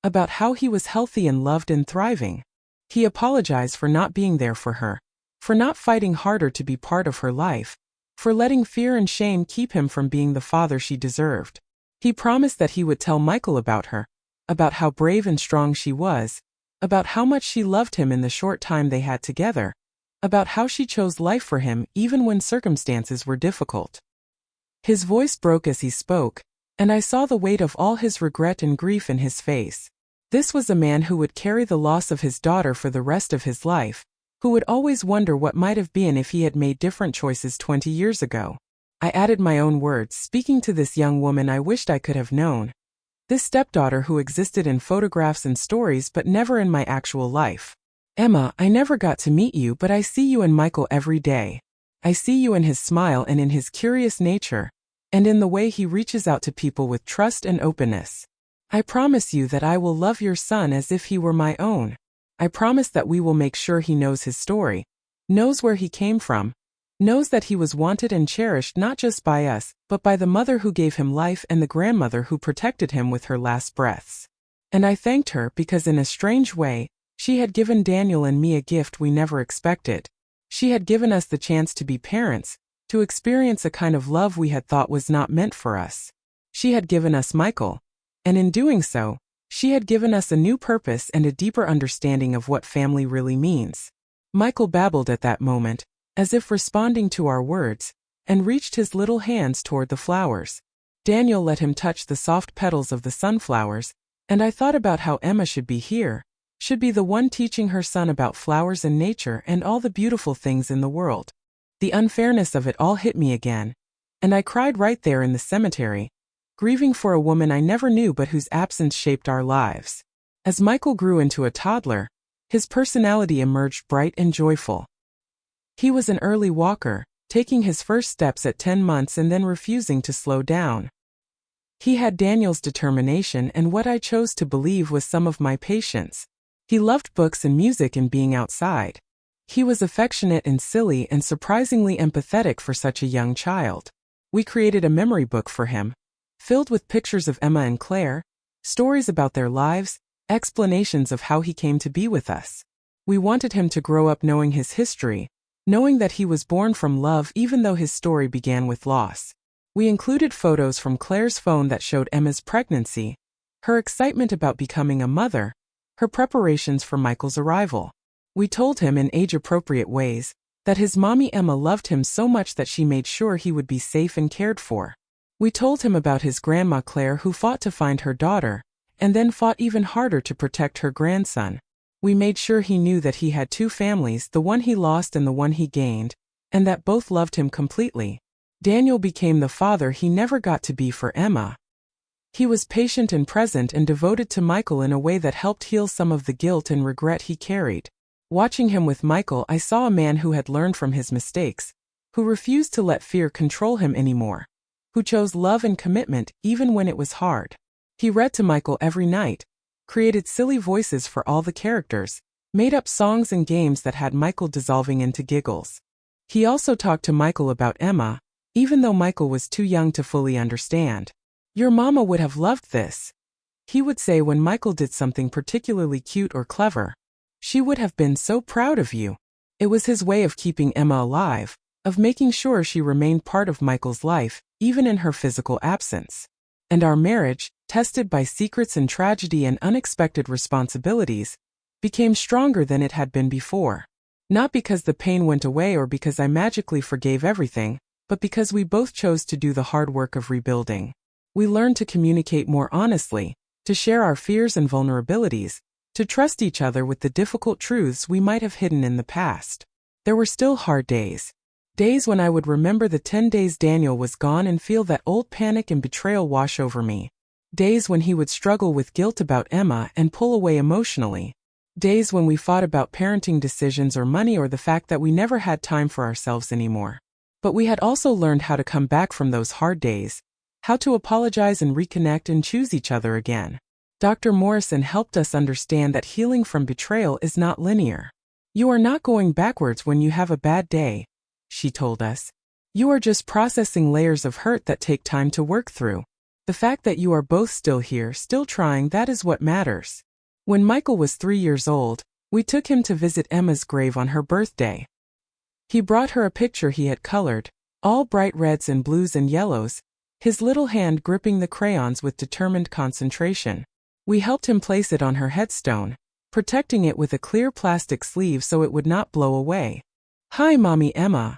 about how he was healthy and loved and thriving. He apologized for not being there for her, for not fighting harder to be part of her life, for letting fear and shame keep him from being the father she deserved. He promised that he would tell Michael about her, about how brave and strong she was, about how much she loved him in the short time they had together, about how she chose life for him even when circumstances were difficult. His voice broke as he spoke, and I saw the weight of all his regret and grief in his face. This was a man who would carry the loss of his daughter for the rest of his life, who would always wonder what might have been if he had made different choices 20 years ago. I added my own words, speaking to this young woman I wished I could have known. This stepdaughter who existed in photographs and stories but never in my actual life. Emma, I never got to meet you, but I see you in Michael every day. I see you in his smile and in his curious nature, and in the way he reaches out to people with trust and openness. I promise you that I will love your son as if he were my own. I promise that we will make sure he knows his story, knows where he came from, knows that he was wanted and cherished not just by us, but by the mother who gave him life and the grandmother who protected him with her last breaths. And I thanked her because in a strange way, she had given Daniel and me a gift we never expected. She had given us the chance to be parents, to experience a kind of love we had thought was not meant for us. She had given us Michael, and in doing so, she had given us a new purpose and a deeper understanding of what family really means. Michael babbled at that moment, as if responding to our words, and reached his little hands toward the flowers. Daniel let him touch the soft petals of the sunflowers, and I thought about how Emma should be here, should be the one teaching her son about flowers and nature and all the beautiful things in the world. The unfairness of it all hit me again, and I cried right there in the cemetery, grieving for a woman I never knew but whose absence shaped our lives. As Michael grew into a toddler, his personality emerged bright and joyful. He was an early walker, taking his first steps at 10 months and then refusing to slow down. He had Daniel's determination and what I chose to believe was some of my patience. He loved books and music and being outside. He was affectionate and silly and surprisingly empathetic for such a young child. We created a memory book for him, filled with pictures of Emma and Claire, stories about their lives, explanations of how he came to be with us. We wanted him to grow up knowing his history, knowing that he was born from love even though his story began with loss. We included photos from Claire's phone that showed Emma's pregnancy, her excitement about becoming a mother, her preparations for Michael's arrival. We told him in age-appropriate ways that his mommy Emma loved him so much that she made sure he would be safe and cared for. We told him about his grandma Claire who fought to find her daughter, and then fought even harder to protect her grandson. We made sure he knew that he had two families, the one he lost and the one he gained, and that both loved him completely. Daniel became the father he never got to be for Emma. He was patient and present and devoted to Michael in a way that helped heal some of the guilt and regret he carried. Watching him with Michael, I saw a man who had learned from his mistakes, who refused to let fear control him anymore, who chose love and commitment even when it was hard. He read to Michael every night, created silly voices for all the characters, made up songs and games that had Michael dissolving into giggles. He also talked to Michael about Emma, even though Michael was too young to fully understand. "Your mama would have loved this," he would say when Michael did something particularly cute or clever. "She would have been so proud of you." It was his way of keeping Emma alive, of making sure she remained part of Michael's life, even in her physical absence. And our marriage, tested by secrets and tragedy and unexpected responsibilities, became stronger than it had been before. Not because the pain went away or because I magically forgave everything, but because we both chose to do the hard work of rebuilding. We learned to communicate more honestly, to share our fears and vulnerabilities, to trust each other with the difficult truths we might have hidden in the past. There were still hard days. Days when I would remember the 10 days Daniel was gone and feel that old panic and betrayal wash over me. Days when he would struggle with guilt about Emma and pull away emotionally. Days when we fought about parenting decisions or money or the fact that we never had time for ourselves anymore. But we had also learned how to come back from those hard days, how to apologize and reconnect and choose each other again. Dr. Morrison helped us understand that healing from betrayal is not linear. "You are not going backwards when you have a bad day," she told us. "You are just processing layers of hurt that take time to work through. The fact that you are both still here, still trying, that is what matters." When Michael was 3 years old, we took him to visit Emma's grave on her birthday. He brought her a picture he had colored, all bright reds and blues and yellows, his little hand gripping the crayons with determined concentration. We helped him place it on her headstone, protecting it with a clear plastic sleeve so it would not blow away. "Hi, Mommy Emma,"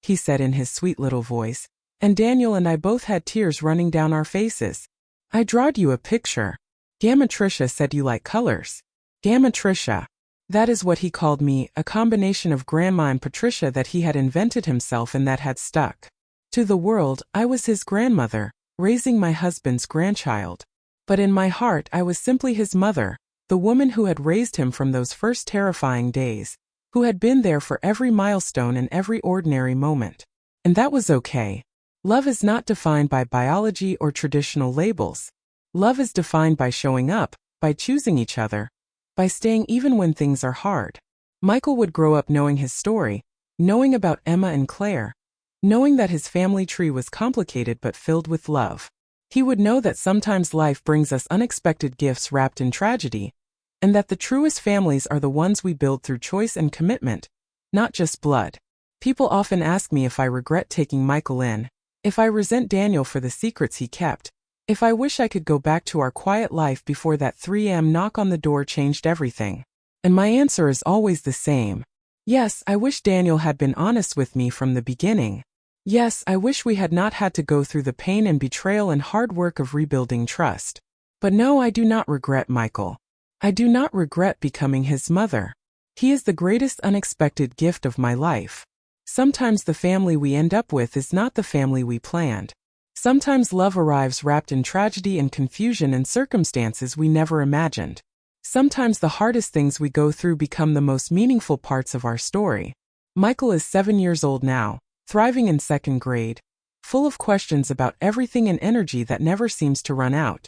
he said in his sweet little voice, and Daniel and I both had tears running down our faces. "I drawed you a picture. Gamatricia said you like colors." Gamatricia. That is what he called me, a combination of Grandma and Patricia that he had invented himself and that had stuck. To the world, I was his grandmother, raising my husband's grandchild. But in my heart I was simply his mother, the woman who had raised him from those first terrifying days, who had been there for every milestone and every ordinary moment. And that was okay. Love is not defined by biology or traditional labels. Love is defined by showing up, by choosing each other, by staying even when things are hard. Michael would grow up knowing his story, knowing about Emma and Claire, knowing that his family tree was complicated but filled with love. He would know that sometimes life brings us unexpected gifts wrapped in tragedy, and that the truest families are the ones we build through choice and commitment, not just blood. People often ask me if I regret taking Michael in, if I resent Daniel for the secrets he kept, if I wish I could go back to our quiet life before that 3 a.m. knock on the door changed everything. And my answer is always the same. Yes, I wish Daniel had been honest with me from the beginning. Yes, I wish we had not had to go through the pain and betrayal and hard work of rebuilding trust. But no, I do not regret Michael. I do not regret becoming his mother. He is the greatest unexpected gift of my life. Sometimes the family we end up with is not the family we planned. Sometimes love arrives wrapped in tragedy and confusion and circumstances we never imagined. Sometimes the hardest things we go through become the most meaningful parts of our story. Michael is 7 years old now, thriving in 2nd grade, full of questions about everything and energy that never seems to run out.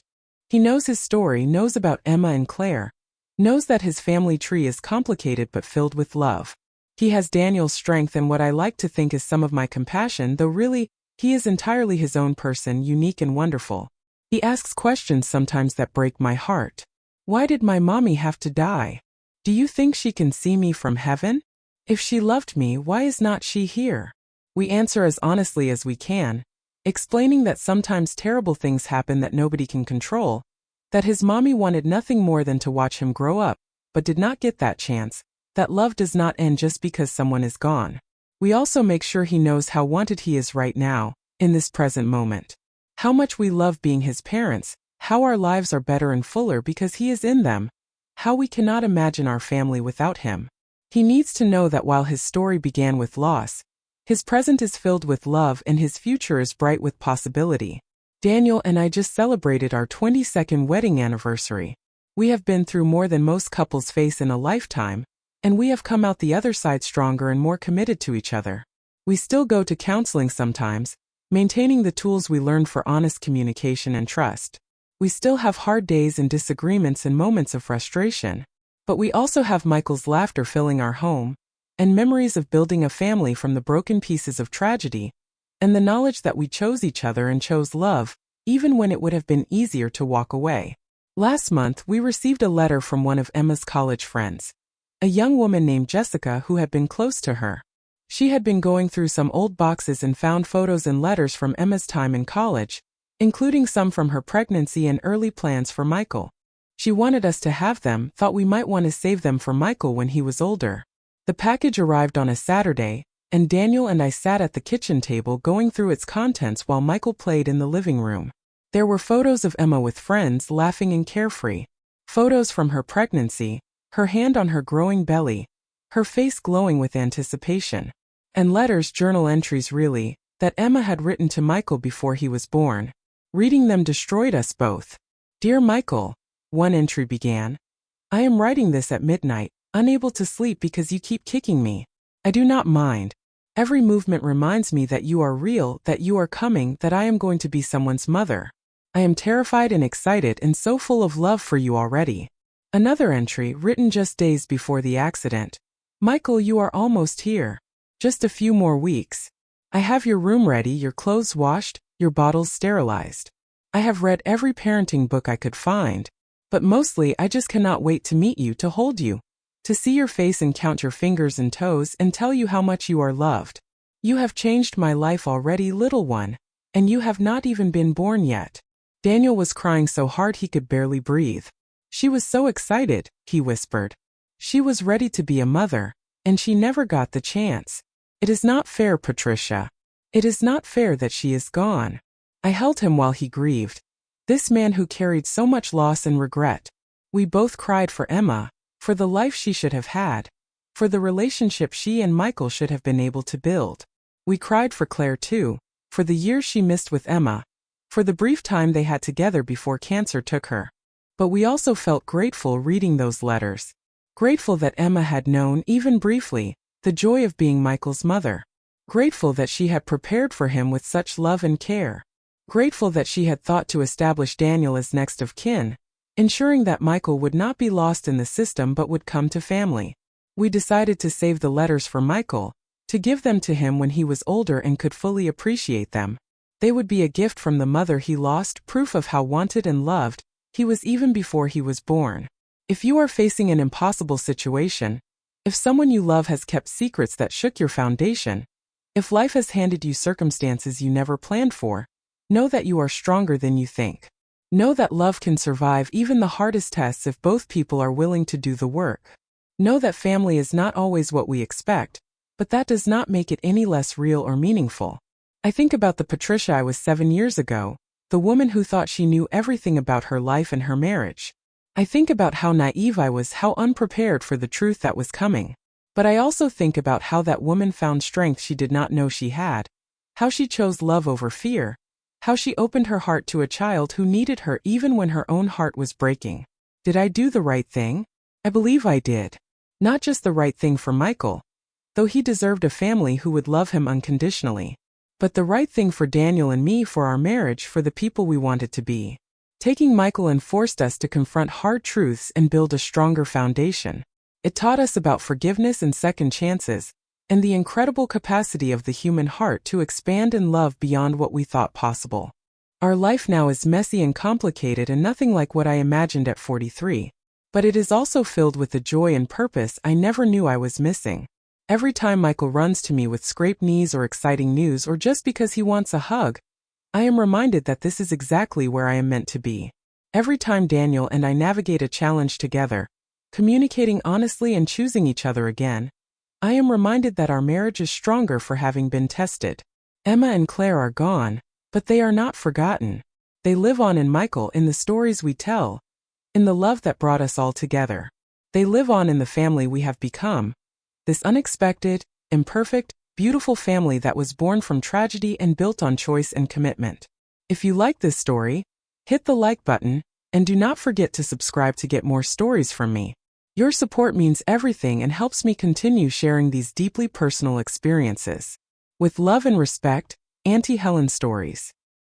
He knows his story, knows about Emma and Claire, knows that his family tree is complicated but filled with love. He has Daniel's strength and what I like to think is some of my compassion, though really, he is entirely his own person, unique and wonderful. He asks questions sometimes that break my heart. Why did my mommy have to die? Do you think she can see me from heaven? If she loved me, why is not she here? We answer as honestly as we can, explaining that sometimes terrible things happen that nobody can control, that his mommy wanted nothing more than to watch him grow up, but did not get that chance, that love does not end just because someone is gone. We also make sure he knows how wanted he is right now, in this present moment. How much we love being his parents, how our lives are better and fuller because he is in them, how we cannot imagine our family without him. He needs to know that while his story began with loss, his present is filled with love and his future is bright with possibility. Daniel and I just celebrated our 22nd wedding anniversary. We have been through more than most couples face in a lifetime, and we have come out the other side stronger and more committed to each other. We still go to counseling sometimes, maintaining the tools we learned for honest communication and trust. We still have hard days and disagreements and moments of frustration. But we also have Michael's laughter filling our home, and memories of building a family from the broken pieces of tragedy, and the knowledge that we chose each other and chose love, even when it would have been easier to walk away. Last month, we received a letter from one of Emma's college friends, a young woman named Jessica who had been close to her. She had been going through some old boxes and found photos and letters from Emma's time in college, including some from her pregnancy and early plans for Michael. She wanted us to have them, thought we might want to save them for Michael when he was older. The package arrived on a Saturday, and Daniel and I sat at the kitchen table going through its contents while Michael played in the living room. There were photos of Emma with friends, laughing and carefree. Photos from her pregnancy, her hand on her growing belly, her face glowing with anticipation. And letters, journal entries really, that Emma had written to Michael before he was born. Reading them destroyed us both. "Dear Michael," one entry began, "I am writing this at midnight, unable to sleep because you keep kicking me. I do not mind. Every movement reminds me that you are real, that you are coming, that I am going to be someone's mother. I am terrified and excited and so full of love for you already." Another entry, written just days before the accident. "Michael, you are almost here. Just a few more weeks. I have your room ready, your clothes washed, your bottles sterilized. I have read every parenting book I could find, but mostly I just cannot wait to meet you, to hold you, to see your face and count your fingers and toes and tell you how much you are loved. You have changed my life already, little one, and you have not even been born yet. Daniel was crying so hard he could barely breathe. She was so excited, he whispered. She was ready to be a mother, and she never got the chance. It is not fair, Patricia. It is not fair that she is gone. I held him while he grieved. This man who carried so much loss and regret. We both cried for Emma, for the life she should have had, for the relationship she and Michael should have been able to build. We cried for Claire too, for the years she missed with Emma, for the brief time they had together before cancer took her. But we also felt grateful reading those letters. Grateful that Emma had known, even briefly, the joy of being Michael's mother. Grateful that she had prepared for him with such love and care. Grateful that she had thought to establish Daniel as next of kin, ensuring that Michael would not be lost in the system but would come to family. We decided to save the letters for Michael, to give them to him when he was older and could fully appreciate them. They would be a gift from the mother he lost, proof of how wanted and loved he was even before he was born. If you are facing an impossible situation, if someone you love has kept secrets that shook your foundation, if life has handed you circumstances you never planned for, know that you are stronger than you think. Know that love can survive even the hardest tests if both people are willing to do the work. Know that family is not always what we expect, but that does not make it any less real or meaningful. I think about the Patricia I was 7 years ago, the woman who thought she knew everything about her life and her marriage. I think about how naive I was, how unprepared for the truth that was coming. But I also think about how that woman found strength she did not know she had, how she chose love over fear, how she opened her heart to a child who needed her even when her own heart was breaking. Did I do the right thing? I believe I did. Not just the right thing for Michael, though he deserved a family who would love him unconditionally, but the right thing for Daniel and me, for our marriage, for the people we wanted to be. Taking Michael forced us to confront hard truths and build a stronger foundation. It taught us about forgiveness and second chances, and the incredible capacity of the human heart to expand and love beyond what we thought possible. Our life now is messy and complicated and nothing like what I imagined at 43. But it is also filled with the joy and purpose I never knew I was missing. Every time Michael runs to me with scraped knees or exciting news, or just because he wants a hug, I am reminded that this is exactly where I am meant to be. Every time Daniel and I navigate a challenge together, communicating honestly and choosing each other again, I am reminded that our marriage is stronger for having been tested. Emma and Claire are gone, but they are not forgotten. They live on in Michael, in the stories we tell, in the love that brought us all together. They live on in the family we have become, this unexpected, imperfect, beautiful family that was born from tragedy and built on choice and commitment. If you like this story, hit the like button, and do not forget to subscribe to get more stories from me. Your support means everything and helps me continue sharing these deeply personal experiences. With love and respect, Auntie Helen Stories.